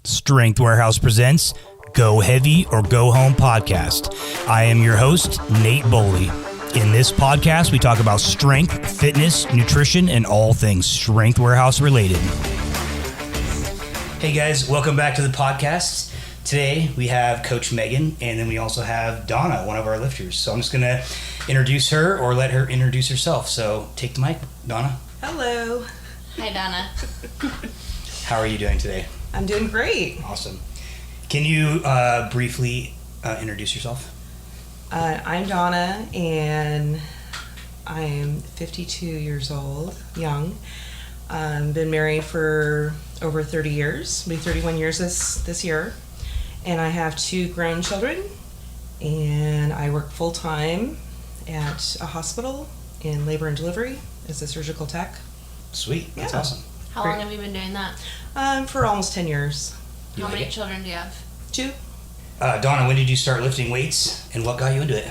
Strength Warehouse presents Go Heavy or Go Home podcast. I am your host, Nate Boley. In this podcast, we talk about strength, fitness, nutrition, and all things Strength Warehouse related. Hey guys, welcome back to the podcast. Today we have Coach Megan, and then we also have Donna, one of our lifters. So I'm just going to introduce her or let her introduce herself. So take the mic, Donna. Hello. Hi, Donna. How are you doing today? I'm doing great. Awesome. Can you briefly introduce yourself? I'm Donna, and I am 52 years old, young. Been married for over 30 years, maybe 31 years this year. And I have 2 grown children, and I work full-time at a hospital in labor and delivery as a surgical tech. Sweet. That's Yeah. awesome. How long have you been doing that? For almost 10 years. You How like many it? children do you have? 2. Donna, when did you start lifting weights, and what got you into it?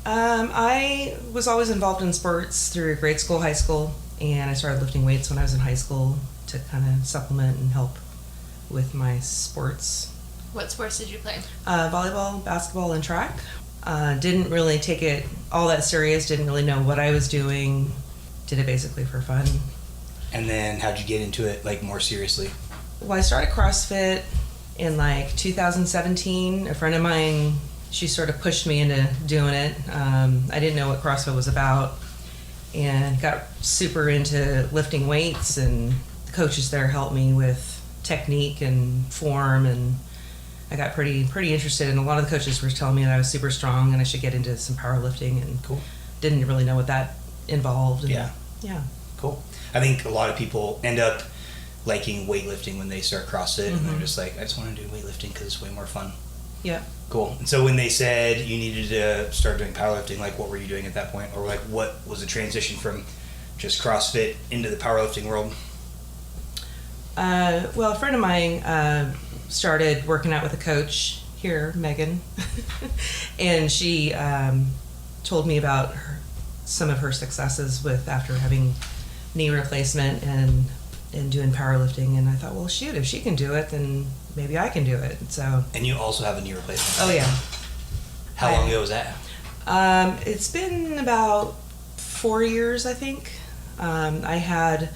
I was always involved in sports through grade school, high school, and I started lifting weights when I was in high school to kind of supplement and help with my sports. What sports did you play? Volleyball, basketball, and track. Didn't really take it all that serious, didn't really know what I was doing, did it basically for fun. And then how'd you get into it, like, more seriously? Well, I started CrossFit in like 2017. A friend of mine, she sort of pushed me into doing it. I didn't know what CrossFit was about and got super into lifting weights, and the coaches there helped me with technique and form, and I got pretty interested. And a lot of the coaches were telling me that I was super strong and I should get into some powerlifting, and Cool. didn't really know what that involved. And Yeah. Cool. I think a lot of people end up liking weightlifting when they start CrossFit, and they're just like, I just want to do weightlifting because it's way more fun. Yeah. Cool. And so when they said you needed to start doing powerlifting, like, what were you doing at that point? Or like, what was the transition from just CrossFit into the powerlifting world? Well, a friend of mine started working out with a coach here, Megan, and she told me about some of her successes with after having knee replacement and doing powerlifting. And I thought, well, shoot, if she can do it, then maybe I can do it. So. And you also have a knee replacement. Oh yeah. How long ago was that? It's been about 4 years, I think. I had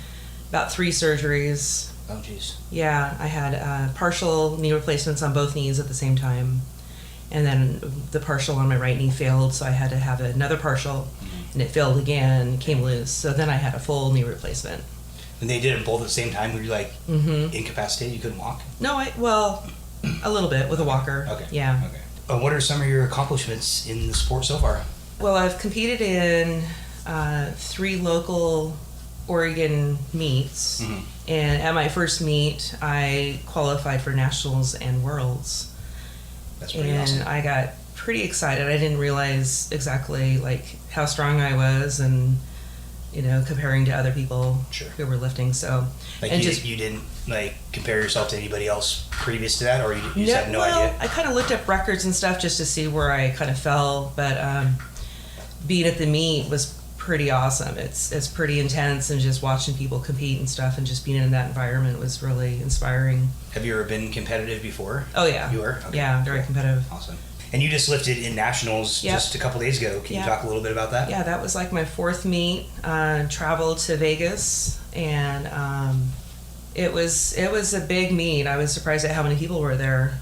about 3 surgeries. Oh, jeez. Yeah, I had partial knee replacements on both knees at the same time. And then the partial on my right knee failed, so I had to have another partial, and it failed again, came loose. So then I had a full knee replacement. And they did it both at the same time? Were you like incapacitated? You couldn't walk? No, well, a little bit with a walker. Okay. Yeah. Okay. What are some of your accomplishments in the sport so far? Well, I've competed in 3 local Oregon meets. And at my first meet, I qualified for nationals and worlds. That's pretty And awesome. I got pretty excited. I didn't realize exactly like how strong I was, and comparing to other people Sure. who were lifting. So Like, and you didn't like compare yourself to anybody else previous to that, or you just had no idea? I kind of looked up records and stuff just to see where I kind of fell, but being at the meet was pretty awesome. It's pretty intense, and just watching people compete and stuff, and just being in that environment was really inspiring. Have you ever been competitive before? Oh yeah. You were? Okay. Yeah, very competitive. Awesome. And you just lifted in nationals Yep. just a couple days ago. Can you Yeah. talk a little bit about that? Yeah, that was like my 4th meet. Traveled to Vegas, and it was a big meet. I was surprised at how many people were there.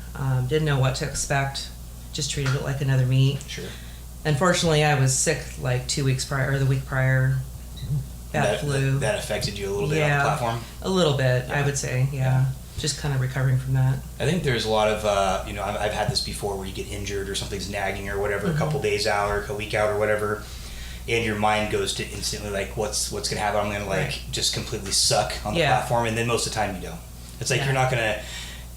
Didn't know what to expect. Just treated it like another meet. Sure. Unfortunately, I was sick like 2 weeks prior, or the week prior. Bad flu. That affected you a little bit on the Yeah. platform? A little bit, Yeah. I would say. Yeah. Just kind of recovering from that. I think there's a lot of, I've had this before where you get injured or something's nagging or whatever, a couple days out or a week out or whatever, and your mind goes to instantly like, what's going to happen? I'm going to like just completely suck on the platform, and then most of the time you don't. It's like you're not going to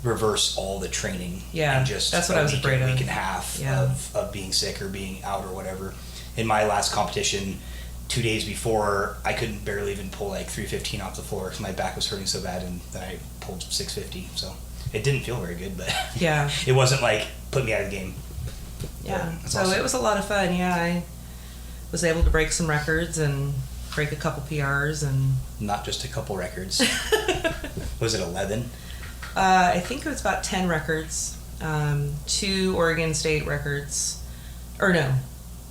reverse all the training and just that's what I was afraid of. week and a half of being sick or being out or whatever. In my last competition, 2 days before, I couldn't barely even pull like 315 off the floor because my back was hurting so bad, and then I pulled 650. So it didn't feel very good, but Yeah. it wasn't like put me out of the game. Yeah. That's So awesome. it was a lot of fun. Yeah, I was able to break some records and break a couple PRs, and Not just a couple records. Was it 11? I think it was about 10 records, 2 Oregon State records, or no,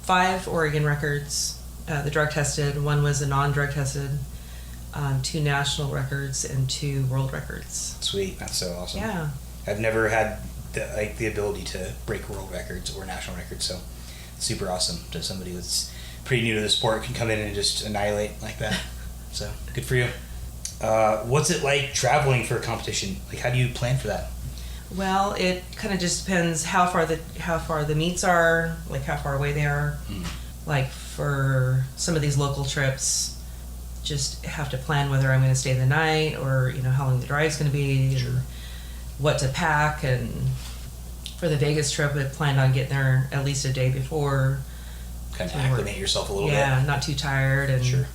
5 Oregon records, the drug tested. 1 was a non-drug tested, 2 national records, and 2 world records. Sweet, that's so awesome. Yeah. I've never had the ability to break world records or national records, so super awesome to somebody that's pretty new to the sport can come in and just annihilate like that. So good for you. What's it like traveling for a competition? Like, how do you plan for that? Well, it kind of just depends how far the meets are, like how far away they are. Like for some of these local trips, just have to plan whether I'm going to stay the night or how long the drive's going to be, Sure. and what to pack. And for the Vegas trip, I planned on getting there at least a day before. Kind of acclimate yourself a little bit. Yeah, not too tired. And Sure.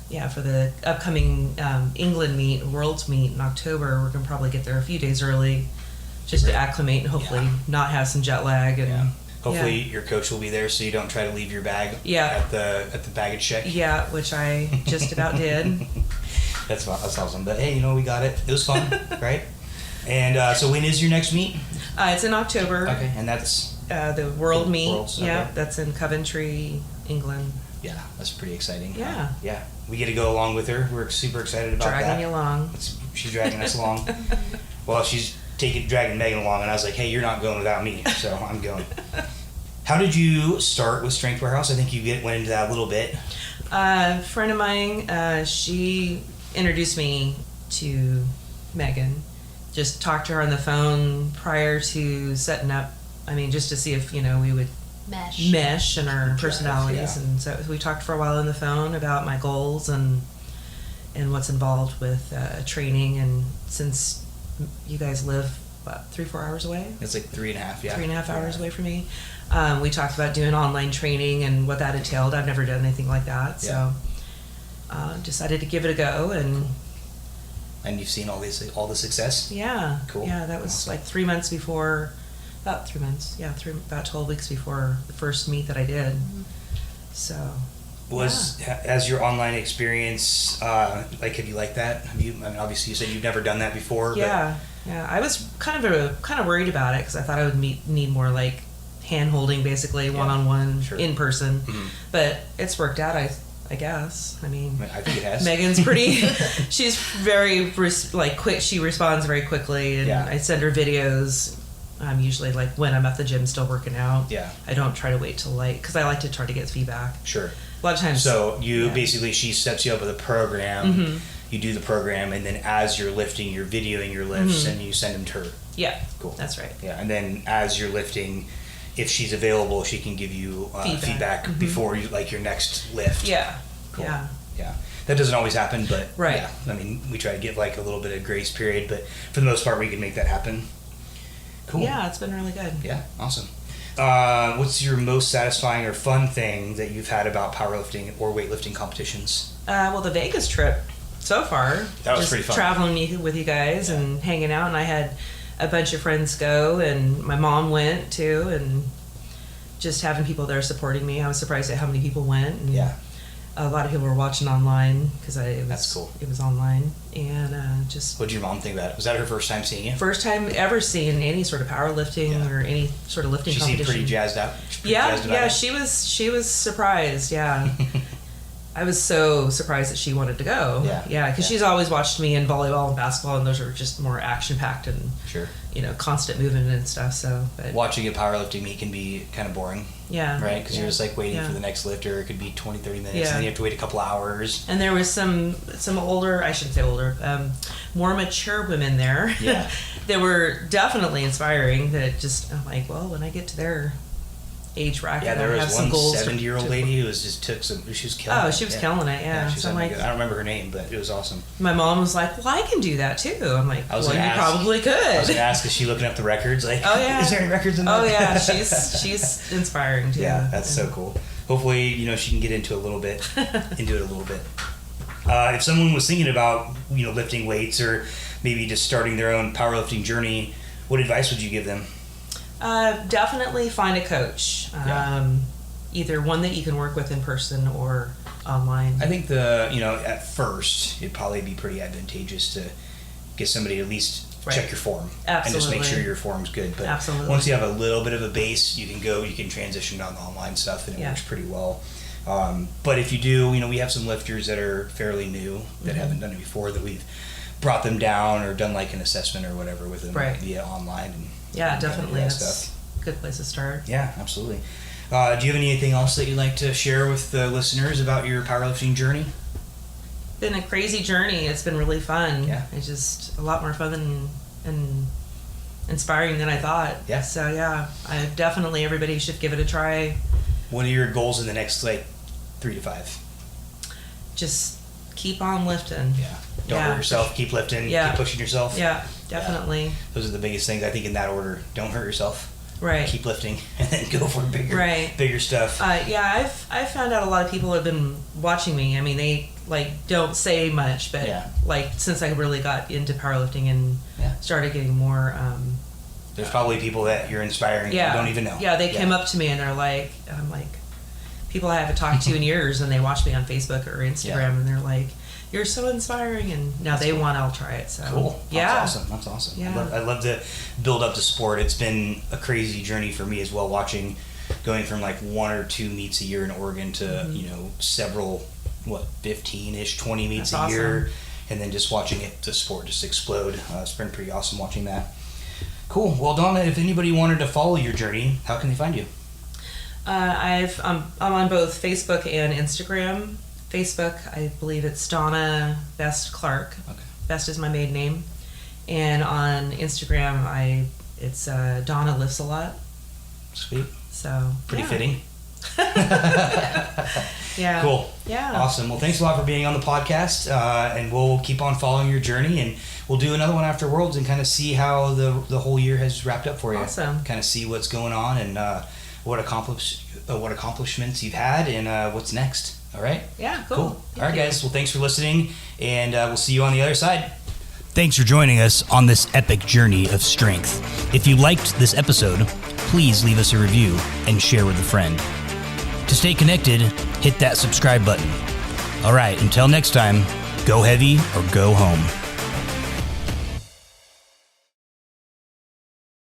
Yeah, for the upcoming England meet, Worlds meet in October, we're going to probably get there a few days early just to acclimate and hopefully not have some jet lag. And Hopefully your coach will be there so you don't try to leave your bag at the baggage check. Yeah, which I just about did. That's awesome. But hey, we got it. It was fun, right? And so when is your next meet? It's in October. Okay, and that's the World meet. Worlds, okay. Yeah, that's in Coventry, England. Yeah, that's pretty exciting. Yeah. Yeah, we get to go along with her. We're super excited about that. Dragging you along. She's dragging us along. Well, she's dragging Megan along, and I was like, hey, you're not going without me, so I'm going. How did you start with Strength Warehouse? I think you went into that a little bit. A friend of mine, she introduced me to Megan. Just talked to her on the phone prior to setting up. I mean, just to see if we would mesh in our personalities. And so we talked for a while on the phone about my goals and what's involved with training. And since you guys live about 3-4 hours away, It's like 3.5, yeah. 3.5 hours away from me, we talked about doing online training and what that entailed. I've never done anything like that, so decided to give it a go. And you've seen all the success? Yeah. Cool. Yeah, that was Awesome. like 3 months before, about 3 months. Yeah, about 12 weeks before the first meet that I did. So. Has your online experience, have you liked that? I mean, obviously you said you've never done that before. Yeah. Yeah, I was kind of worried about it because I thought I would need more like hand holding, basically one-on-one, in person. Mm-hmm. But it's worked out, I guess. I mean, I think it has. Megan's pretty. She's very quick. She responds very quickly, and I send her videos. Usually like when I'm at the gym still working out. Yeah. I don't try to wait till because I like to try to get feedback. Sure. A lot of times. So basically, she sets you up with a program. Mm-hmm. You do the program, and then as you're lifting, you're videoing your lifts, and you send them to her. Yeah. Cool. That's right. Yeah, and then as you're lifting, if she's available, she can give you feedback before your next lift. Yeah. Cool. Yeah. Yeah. That doesn't always happen, but right. Yeah. I mean, we try to give like a little bit of grace period, but for the most part, we can make that happen. Cool. Yeah, it's been really good. Yeah, awesome. What's your most satisfying or fun thing that you've had about powerlifting or weightlifting competitions? Well, the Vegas trip so far. That was just pretty fun. Traveling with you guys and hanging out, and I had a bunch of friends go, and my mom went too, and just having people there supporting me. I was surprised at how many people went. And a lot of people were watching online because that's cool. It was online, and just. What did your mom think about it? Was that her first time seeing you? First time ever seeing any sort of powerlifting or any sort of lifting competition. She seemed pretty jazzed up. She was surprised. Yeah. I was so surprised that she wanted to go. Yeah, because she's always watched me in volleyball and basketball, and those are just more action-packed and constant movement and stuff. So, but watching a powerlifting meet can be kind of boring. Yeah. Right? Because you're just like waiting for the next lift, or it could be 20, 30 minutes, and then you have to wait a couple hours. And there was some older, I shouldn't say older, more mature women there. Yeah. They were definitely inspiring. That just, I'm like, well, when I get to their age bracket, yeah, there I have was some one goals 70-year-old lady who was she was killing it. Oh, she was killing it, yeah. She was so I'm like, I don't remember her name, but it was awesome. My mom was like, well, I can do that too. I'm like, well, you probably could. I was going to ask, is she looking up the records? Like, oh, yeah. Is there any records in that? Oh, yeah, she's inspiring too. Yeah, that's so cool. Hopefully, she can get into it a little bit. If someone was thinking about, lifting weights or maybe just starting their own powerlifting journey, what advice would you give them? Definitely find a coach. Either one that you can work with in person or online. I think at first it'd probably be pretty advantageous to get somebody to at least Right. check your form. Absolutely. And just make sure your form's good. But Absolutely. once you have a little bit of a base, you can transition on the online stuff, and it works pretty well. But if you do, we have some lifters that are fairly new that haven't done it before, that we've brought them down or done like an assessment or whatever with them via online. And definitely. that That's stuff. a good place to start. Yeah, absolutely. Do you have anything else that you'd like to share with the listeners about your powerlifting journey? Been a crazy journey. It's been really fun. Yeah. It's just a lot more fun and inspiring than I thought. Yeah. So I definitely, everybody should give it a try. What are your goals in the next 3 to 5? Just keep on lifting. Yeah. Don't hurt yourself. Keep lifting. Yeah. Keep pushing yourself. Yeah, definitely. Those are the biggest things, I think, in that order. Don't hurt yourself. Right. Keep lifting, and then go for bigger stuff. I've found out a lot of people have been watching me. I mean, they don't say much, but since I really got into powerlifting and started getting more. There's probably people that you're inspiring that you don't even know. Yeah, they came up to me and they're like, I'm like, people I haven't talked to in years, and they watch me on Facebook or Instagram, and they're like, "You're so inspiring," and now they want I'll try it. So cool. That's awesome. Yeah. I love to build up the sport. It's been a crazy journey for me as well, going from 1 or 2 meets a year in Oregon to several 15-ish 20 meets That's a year, awesome. and then just watching the sport just explode. It's been pretty awesome watching that. Cool. Well, Donna, if anybody wanted to follow your journey, how can they find you? I'm on both Facebook and Instagram. Facebook, I believe it's Donna Best Clark. Okay. Best is my maiden name. And on Instagram, it's Donna Lifts a Lot. Sweet. So Pretty fitting. Yeah. Cool. Yeah. Awesome. Well, thanks a lot for being on the podcast, and we'll keep on following your journey, and we'll do another one after Worlds and kind of see how the whole year has wrapped up for you. Awesome. Kind of see what's going on and what accomplishments you've had and what's next. All right? Yeah, cool. All right, guys. Well, thanks for listening, and we'll see you on the other side. Thanks for joining us on this epic journey of strength. If you liked this episode, please leave us a review and share with a friend. To stay connected, hit that subscribe button. All right, until next time, go heavy or go home.